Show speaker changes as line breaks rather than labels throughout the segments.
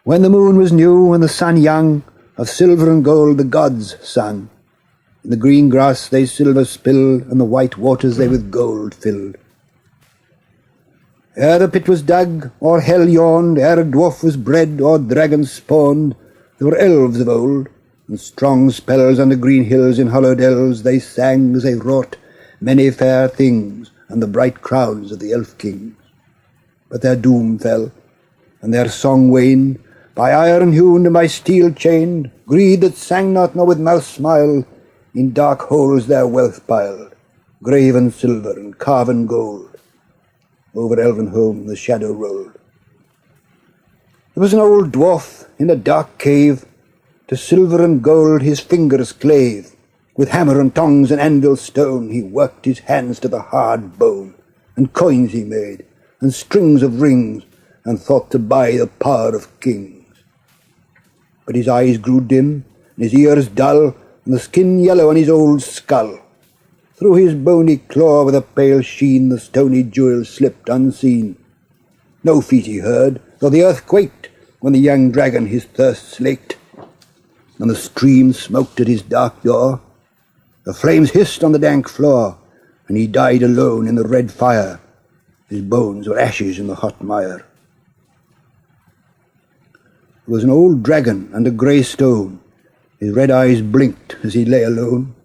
When the moon was new and the sun young, of silver and gold the gods sang. In the green grass they silver spilled, and the white waters they with gold filled. Ere the pit was dug, or hell yawned, ere a dwarf was bred, or dragon spawned, there were elves of old, and strong spells on the green hills in hollow dells they sang as they wrought many fair things on the bright crowns of the elf kings. But their doom fell, and their song waned, by iron hewn and by steel chained, greed that sang not nor with mouth smiled, in dark holes their wealth piled, graven silver and carven gold. Over elven home the shadow rolled. There was an old dwarf in a dark cave, to silver and gold his fingers clave. With hammer and tongs and anvil stone he worked his hands to the hard bone, and coins he made, and strings of rings, and thought to buy the power of kings. But his eyes grew dim, and his ears dull, and the skin yellow on his old skull. Through his bony claw with a pale sheen the stony jewel slipped unseen. No feet he heard, though the earth quaked, when the young dragon his thirst slaked, and the stream smoked at his dark door. The flames hissed on the dank floor, and he died alone in the red fire. His bones were ashes in the hot mire. There was an old dragon and a grey stone. His red eyes blinked as he lay alone.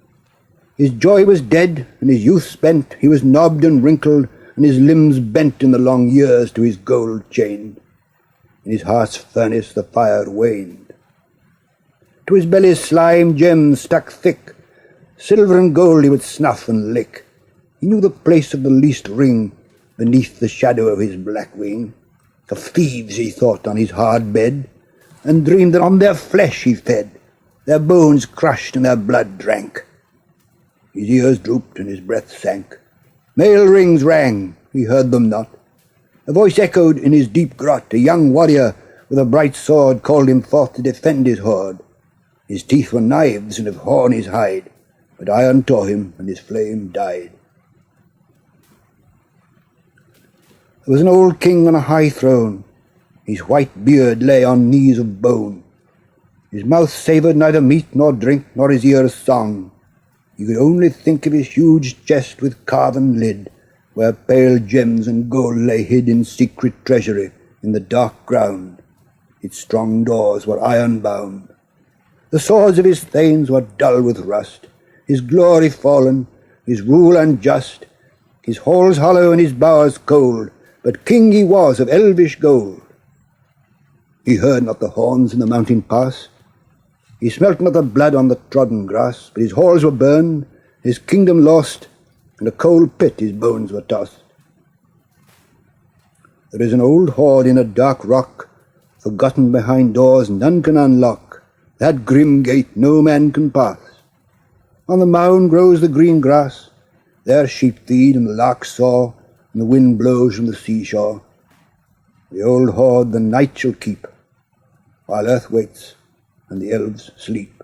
His joy was dead, and his youth spent. He was knobbed and wrinkled, and his limbs bent in the long years to his gold chain. In his heart's furnace the fire waned. To his belly's slime gems stuck thick. Silver and gold he would snuff and lick. He knew the place of the least ring beneath the shadow of his black wing. Of thieves he thought on his hard bed, and dreamed that on their flesh he fed, their bones crushed and their blood drank. His ears drooped and his breath sank. Mail rings rang, he heard them not. A voice echoed in his deep grot. A young warrior with a bright sword called him forth to defend his hoard. His teeth were knives and of horn his hide, but iron tore him and his flame died. There was an old king on a high throne. His white beard lay on knees of bone. His mouth savoured neither meat nor drink, nor his ears song. You could only think of his huge chest with carven lid, where pale gems and gold lay hid in secret treasury in the dark ground. Its strong doors were iron-bound. The swords of his thanes were dull with rust, his glory fallen, his rule unjust, his halls hollow and his bowers cold, but king he was of elvish gold. He heard not the horns in the mountain pass, he smelt not the blood on the trodden grass, but his halls were burned, his kingdom lost, in a cold pit his bones were tossed. There is an old hoard in a dark rock, forgotten behind doors none can unlock. That grim gate no man can pass. On the mound grows the green grass, there sheep feed and the lark soar, and the wind blows from the seashore. The old hoard the night shall keep, while earth waits and the elves sleep.